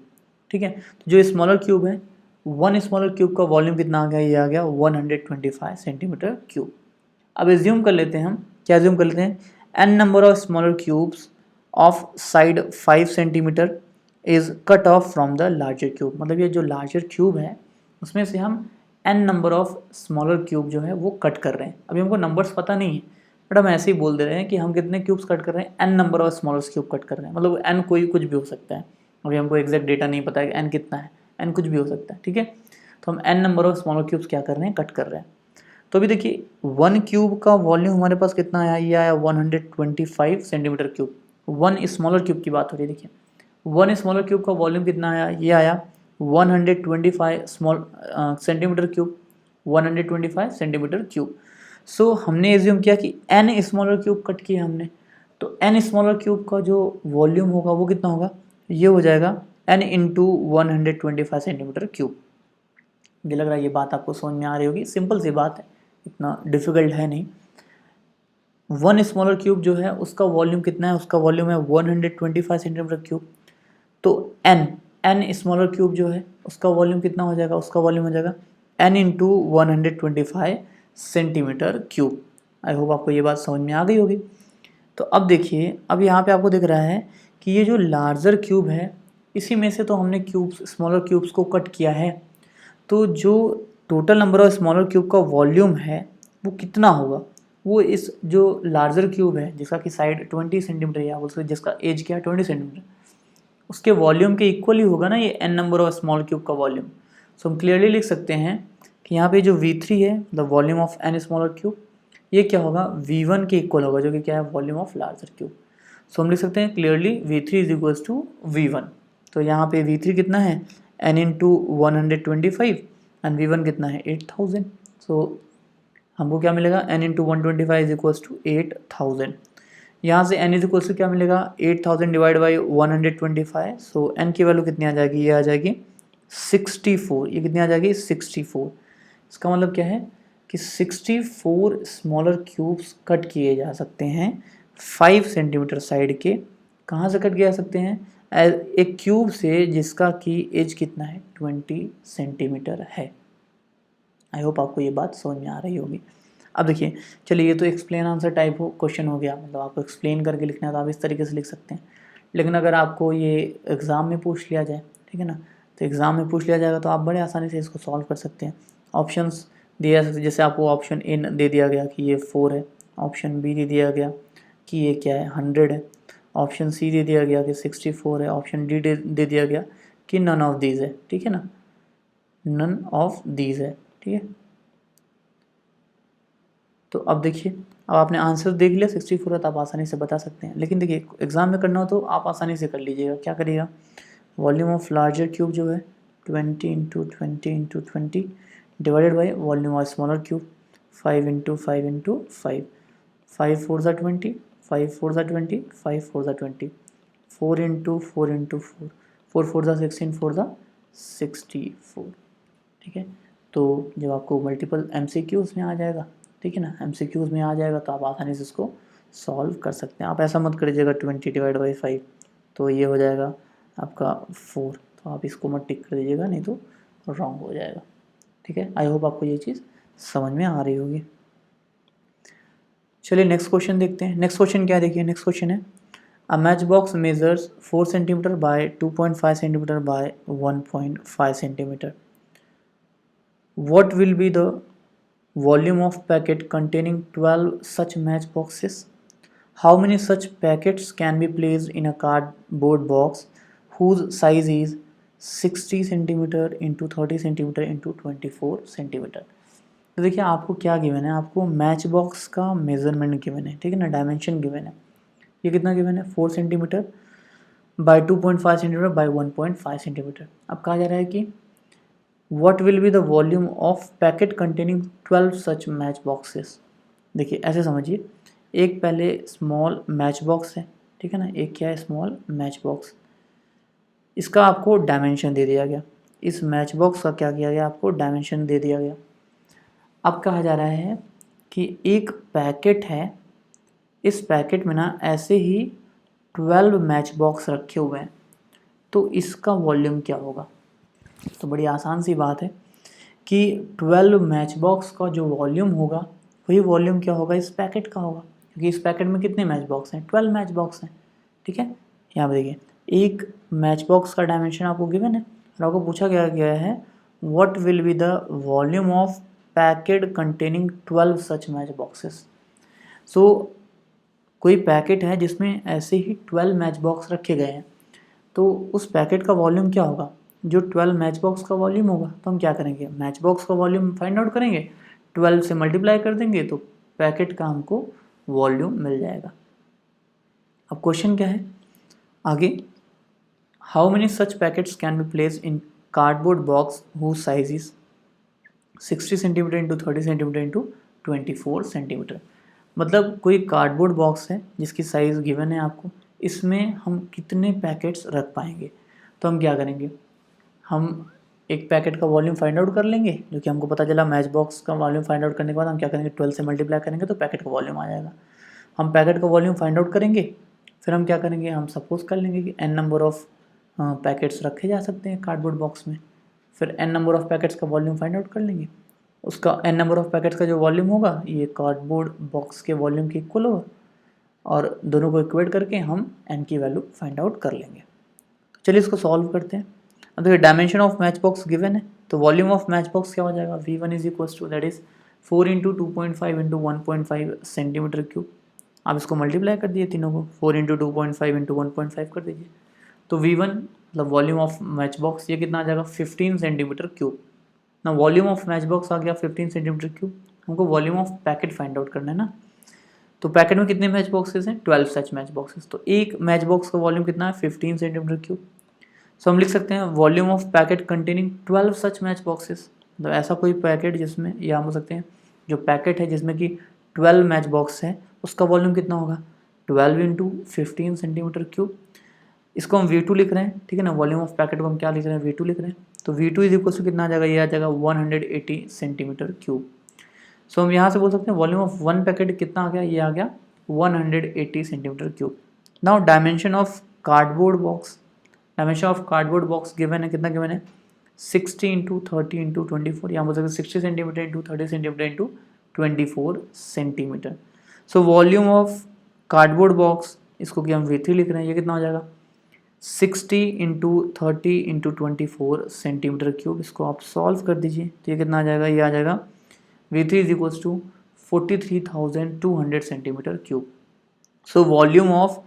ठीक है। तो जो स्मॉलर क्यूब है, वन स्मॉलर क्यूब का वॉल्यूम कितना आ गया, ये आ गया 125 सेंटीमीटर क्यूब। अब एज्यूम कर लेते हैं हम, क्या एज्यूम कर लेते हैं, n number of smaller cubes of side 5 centimetre is cut off from the larger cube. मतलब ये जो लार्जर क्यूब है उसमें से हम n number of smaller cube जो है वो कट कर रहे हैं। अभी हमको नंबर्स पता नहीं है, बट हम ऐसे ही बोल दे रहे हैं कि हम कितने क्यूब्स कट कर रहे हैं, n number of smaller cube cut कर रहे हैं। मतलब n कोई कुछ भी हो सकता है, अभी हमको एग्जैक्ट डेटा नहीं पता है कि n कितना है, n कुछ भी हो सकता है, ठीक है। तो हम n number of smaller cubes क्या कर रहे हैं, कट कर रहे हैं। तो अभी देखिए 1 क्यूब का वॉल्यूम हमारे पास कितना आया, ये आया 125 सेंटीमीटर क्यूब। 1 स्मॉलर क्यूब की बात हो रही है, देखिए 1 स्मॉलर क्यूब का वॉल्यूम कितना आया, ये आया 125 small centimetre cube, 125 centimetre cube. So हमने एज्यूम किया कि n स्मॉलर क्यूब कट किया हमने, तो n स्मॉलर क्यूब का जो वॉल्यूम होगा वो कितना होगा, ये हो जाएगा n इंटू 125 सेंटीमीटर क्यूब। मुझे लग रहा है ये बात आपको समझ में आ रही होगी, सिंपल सी बात है, इतना डिफिकल्ट है नहीं। 1 स्मॉलर क्यूब जो है उसका वॉल्यूम कितना है, उसका वॉल्यूम है 125 सेंटीमीटर क्यूब। तो n स्मॉलर क्यूब जो है उसका वॉल्यूम कितना हो जाएगा, उसका वॉल्यूम हो जाएगा n into 125 centimetre cube. I hope आपको ये बात समझ में आ गई होगी। तो अब देखिए, अब यहाँ पे आपको दिख रहा है कि ये जो लार्जर क्यूब है इसी में से तो हमने क्यूब्स स्मॉलर क्यूब्स को कट किया है, तो जो total number of smaller cube का वॉल्यूम है वो कितना होगा, वो इस जो लार्जर क्यूब है जिसका कि साइड 20 सेंटीमीटर या उसका जिसका एज क्या है 20 सेंटीमीटर, उसके वॉल्यूम के इक्वल ही होगा ना ये n number of small cube का वॉल्यूम। सो हम क्लियरली लिख सकते हैं कि यहाँ पे जो V3 है the volume of n smaller cube, ये क्या होगा V1 के इक्वल होगा, जो कि क्या है वॉल्यूम ऑफ लार्जर क्यूब। सो हम लिख सकते हैं clearly V3 is equals to V1। तो यहाँ पे V3 कितना है n इंटू 125 एंड V1 कितना है 8000। सो हमको क्या मिलेगा n into 125 is equals to 8000। यहाँ से n इज इक्वल्स टू क्या मिलेगा 8000 डिवाइड बाई 125। सो n की वैल्यू कितनी आ जाएगी, ये आ जाएगी 64। ये कितनी आ जाएगी 64। इसका मतलब क्या है कि 64 स्मॉलर क्यूब्स कट किए जा सकते हैं 5 सेंटीमीटर साइड के। कहाँ से कट किए जा सकते हैं, एक क्यूब से जिसका कि एज कितना है 20 सेंटीमीटर है। आई होप आपको ये बात समझ में आ रही होगी। अब देखिए चलिए, ये तो एक्सप्लेन आंसर टाइप हो क्वेश्चन हो गया, मतलब आपको एक्सप्लेन करके लिखना है तो आप इस तरीके से लिख सकते हैं। लेकिन अगर आपको ये एग्ज़ाम में पूछ लिया जाए, ठीक है ना, तो एग्ज़ाम में पूछ लिया जाएगा तो आप बड़े आसानी से इसको सॉल्व कर सकते हैं। ऑप्शंस दिया जा सकते, जैसे आपको ऑप्शन ए दे दिया गया कि ये 4 है, ऑप्शन बी दे दिया गया कि ये क्या है 100 है, ऑप्शन सी दे दिया गया कि 64 है, ऑप्शन डी दे दिया गया कि नन ऑफ दीज है, ठीक है ना, नन ऑफ दीज है, ठीक है। तो अब देखिए, अब आपने आंसर देख लिया 64 है तो आप आसानी से बता सकते हैं। लेकिन देखिए एग्जाम में करना हो तो आप आसानी से कर लीजिएगा। क्या करिएगा, वॉल्यूम ऑफ लार्जर क्यूब जो है 20 into 20 into 20 divided by volume of smaller cube 5 into 5 into 5, 5 4 ज़ा 20, 5 4 ज़ा 20, 5 4 ज़ा 20, 4 इंटू 4 इंटू 4, 4 4 ज़ा 16, 4 ज़ा 64, ठीक है। तो जब आपको मल्टीपल MCQs में आ जाएगा, ठीक है ना, MCQs में आ जाएगा तो आप आसानी से इसको सॉल्व कर सकते हैं। आप ऐसा मत करिएगा 20 डिवाइड बाई 5 तो ये हो जाएगा आपका 4, तो आप इसको मत टिक कर दीजिएगा, नहीं तो रॉन्ग हो जाएगा, ठीक है। आई होप आपको ये चीज़ समझ में आ रही होगी। चलिए नेक्स्ट क्वेश्चन देखते हैं। नेक्स्ट क्वेश्चन क्या है, देखिए नेक्स्ट क्वेश्चन है a match box measures 4 centimetre bye 2.5 centimetre bye 1.5 centimetre. What will be the volume of packet containing 12 such matchboxes? How many such packets can be placed in a cardboard box whose size is 60 centimetre into 30 centimetre into 24 centimetre. तो देखिए आपको क्या given है, आपको match box का measurement given है, ठीक है ना, डायमेंशन गिवन है। ये कितना गिवन है 4 centimetre bye 2.5 centimetre bye 1.5 centimetre. अब कहा जा रहा है कि what will be the volume of packet containing 12 such match boxes. देखिए ऐसे समझिए, एक पहले स्मॉल मैच बॉक्स है, ठीक है ना, एक क्या है स्मॉल मैच बॉक्स, इसका आपको डायमेंशन दे दिया गया, इस मैच बॉक्स का क्या किया गया, आपको डायमेंशन दे दिया गया। अब कहा जा रहा है कि एक पैकेट है, इस पैकेट में ना ऐसे ही 12 मैच बॉक्स रखे हुए हैं, तो इसका वॉल्यूम क्या होगा। तो बड़ी आसान सी बात है कि 12 मैच बॉक्स का जो वॉल्यूम होगा वही वॉल्यूम क्या होगा, इस पैकेट का होगा, क्योंकि इस पैकेट में कितने मैच बॉक्स हैं, 12 मैच बॉक्स हैं, ठीक है। यहाँ पर देखिए, एक मैच बॉक्स का डायमेंशन आपको गिवन है और आपको पूछा गया है what will be the volume of packet containing 12 such match boxes. So कोई पैकेट है जिसमें ऐसे ही 12 मैच बॉक्स रखे गए हैं, तो उस पैकेट का वॉल्यूम क्या होगा, जो 12 मैच बॉक्स का वॉल्यूम होगा, तो हम क्या करेंगे, मैच बॉक्स का वॉल्यूम फाइंड आउट करेंगे, 12 से मल्टीप्लाई कर देंगे तो पैकेट का हमको वॉल्यूम मिल जाएगा। अब क्वेश्चन क्या है आगे, how many such packets can be place in cardboard box whose size is 60 centimetre into 30 centimetre into 24 centimetre. मतलब कोई कार्डबोर्ड बॉक्स है जिसकी साइज़ गिवन है आपको, इसमें हम कितने पैकेट्स रख पाएंगे। तो हम क्या करेंगे, हम एक पैकेट का वॉल्यूम फाइंड आउट कर लेंगे, जो कि हमको पता चला मैच बॉक्स का वॉल्यूम फाइंड आउट करने के बाद हम क्या करेंगे, 12 से मल्टीप्लाई करेंगे तो पैकेट का वॉल्यूम आ जाएगा। हम पैकेट का वॉल्यूम फाइंड आउट करेंगे, फिर हम क्या करेंगे, हम सपोज कर लेंगे कि n नंबर ऑफ पैकेट्स रखे जा सकते हैं कार्डबोर्ड बॉक्स में, फिर n नंबर ऑफ पैकेट्स का वॉल्यूम फाइंड आउट कर लेंगे, उसका n नंबर ऑफ पैकेट्स का जो वॉल्यूम होगा ये कार्डबोर्ड बॉक्स के वॉल्यूम के इक्वल होगा, और दोनों को इक्वेट करके हम n की वैल्यू फाइंड आउट कर लेंगे। चलिए इसको सॉल्व करते हैं। अब देखिए dimension of match box given है, तो वॉल्यूम ऑफ मैच बॉक्स क्या हो जाएगा, V1 is equal to that is 4 into 2.5 into 1.5 centimetre cube. आप इसको मल्टीप्लाई कर दिए तीनों को, 4 इंटू 2.5 इंटू 1.5 कर दीजिए, तो V1 मतलब वॉल्यूम ऑफ मैच बॉक्स ये कितना आ जाएगा, 15 सेंटीमीटर क्यूब। ना वॉल्यूम ऑफ मैच बॉक्स आ गया 15 सेंटीमीटर क्यूब, हमको volume of packet find out करना है ना। तो पैकेट में कितने मैच बॉक्सेस हैं, 12 सच मैच बॉक्सेस, तो एक मैच बॉक्स का वॉल्यूम कितना है, 15 सेंटीमीटर क्यूब। सो हम लिख सकते हैं volume of packet containing 12 such match boxes, मतलब ऐसा कोई पैकेट जिसमें, या हम बोल सकते हैं जो पैकेट है जिसमें कि 12 मैच बॉक्स है, उसका वॉल्यूम कितना होगा, 12 इंटू 15 सेंटीमीटर क्यूब। इसको हम V2 लिख रहे हैं, ठीक है ना, वॉल्यूम ऑफ पैकेट को हम क्या लिख रहे हैं, V2 लिख रहे हैं, तो V2 इज इक्वल टू कितना आ जाएगा, ये आ जाएगा 180 सेंटीमीटर क्यूब। सो हम यहाँ से बोल सकते हैं वॉल्यूम ऑफ वन पैकेट कितना आ गया, ये आ गया 180 centimetre cube. Now dimension of cardboard box, dimension of cardboard box given है, कितना गिवन है, 60 इंटू 30 इंटू 24, यहाँ बोल सकते हैं 60 centimetre into 30 centimetre into 24 centimetre. So volume of cardboard box, इसको कि हम V3 लिख रहे हैं, ये कितना हो जाएगा 60 इंटू 30 इंटू 24 सेंटीमीटर क्यूब। इसको आप सॉल्व कर दीजिए तो ये कितना आ जाएगा, ये आ जाएगा V3 is equals to 43,200 centimetre cube. So volume of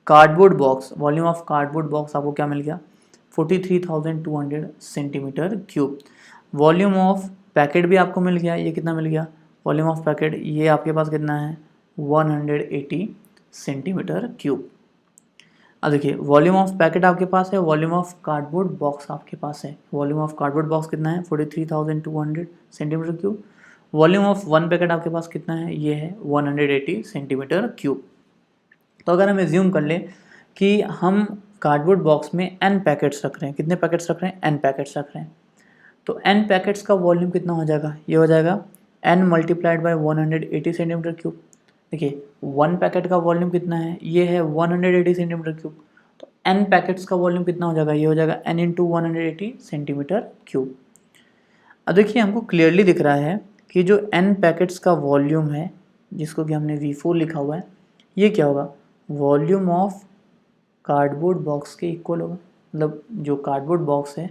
cardboard box, volume of cardboard box आपको क्या मिल गया, 43,200 centimetre cube. Volume of packet भी आपको मिल गया, ये कितना मिल गया, वॉल्यूम ऑफ पैकेट ये आपके पास कितना है 180 सेंटीमीटर क्यूब। अब देखिए वॉल्यूम ऑफ पैकेट आपके पास है, वॉल्यूम ऑफ कार्डबोर्ड बॉक्स आपके पास है, वॉल्यूम ऑफ कार्डबोर्ड बॉक्स कितना है 43,200 centimetre cube, volume of one packet आपके पास कितना है, ये है 180 सेंटीमीटर क्यूब। तो अगर हम एज्यूम कर लें कि हम कार्डबोर्ड बॉक्स में n पैकेट्स रख रहे हैं, कितने पैकेट्स रख रहे हैं, n पैकेट्स रख रहे हैं, तो n पैकेट्स का वॉल्यूम कितना हो जाएगा, ये हो जाएगा n multiplied by 180 centimetre cube. देखिए वन पैकेट का वॉल्यूम कितना है, ये है 180 सेंटीमीटर क्यूब, तो n पैकेट्स का वॉल्यूम कितना हो जाएगा, ये हो जाएगा n इंटू 180 सेंटीमीटर क्यूब। अब देखिए हमको क्लियरली दिख रहा है कि जो n पैकेट्स का वॉल्यूम है, जिसको कि हमने V4 लिखा हुआ है, ये क्या होगा, वॉल्यूम ऑफ कार्डबोर्ड बॉक्स के इक्वल होगा। मतलब जो कार्डबोर्ड बॉक्स है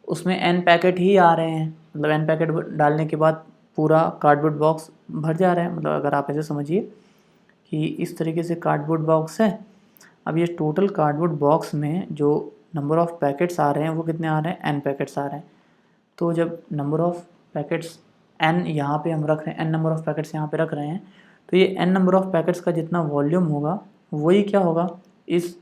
उसमें n पैकेट ही आ रहे हैं, मतलब n पैकेट डालने के बाद पूरा कार्डबोर्ड बॉक्स भर जा रहा है। मतलब अगर आप ऐसे समझिए कि इस तरीके से कार्डबोर्ड बॉक्स है, अब ये टोटल कार्डबोर्ड बॉक्स में जो नंबर ऑफ पैकेट्स आ रहे हैं वो कितने आ रहे हैं, n पैकेट्स आ रहे हैं। तो जब नंबर ऑफ पैकेट्स n यहाँ पे हम रख रहे हैं, n नंबर ऑफ पैकेट्स यहाँ पे रख रहे हैं, तो ये n नंबर ऑफ पैकेट्स का जितना वॉल्यूम होगा वही क्या होगा, इस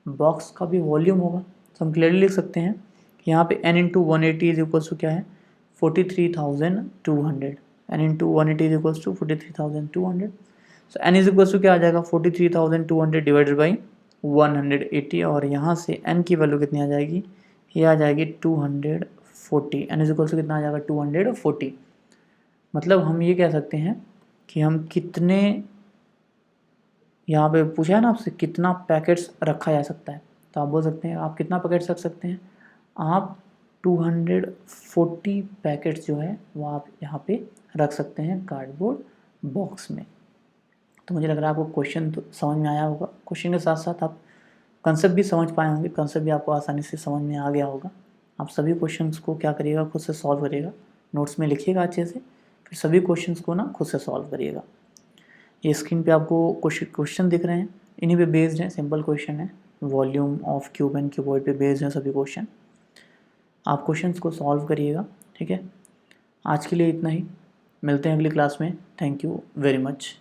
बॉक्स का भी वॉल्यूम होगा। तो हम क्लियरली लिख सकते हैं कि यहाँ पे n into 180 is equals to क्या है, 43,200 n into 180 is equals to 43,200. So n is equals to क्या आ जाएगा 43,200 डिवाइडेड बाई 180 और यहाँ से n की वैल्यू कितनी आ जाएगी, ये आ जाएगी 240. n इज इक्वल्स टू कितना आ जाएगा 240. मतलब हम ये कह सकते हैं कि हम कितने, यहाँ पे पूछा है ना आपसे कितना पैकेट्स रखा जा सकता है, तो आप बोल सकते हैं आप कितना पैकेट्स रख सकते हैं, आप 240 पैकेट्स जो है वो आप यहाँ पे रख सकते हैं कार्डबोर्ड बॉक्स में. तो मुझे लग रहा है आपको क्वेश्चन तो समझ में आया होगा. क्वेश्चन के साथ साथ आप कंसेप्ट भी समझ पाए होंगे, कंसेप्ट भी आपको आसानी से समझ में आ गया होगा. आप सभी क्वेश्चंस को क्या करिएगा, खुद से सॉल्व करिएगा, नोट्स में लिखिएगा अच्छे से, फिर सभी क्वेश्चंस को ना खुद से सॉल्व करिएगा. ये स्क्रीन पे आपको क्वेश्चन दिख रहे हैं, इन्हीं पे बेस्ड हैं, सिंपल क्वेश्चन है, volume of cube and cuboid पे बेस्ड हैं सभी क्वेश्चन. आप क्वेश्चंस को सॉल्व करिएगा. ठीक है, आज के लिए इतना ही, मिलते हैं अगली क्लास में. Thank you very much.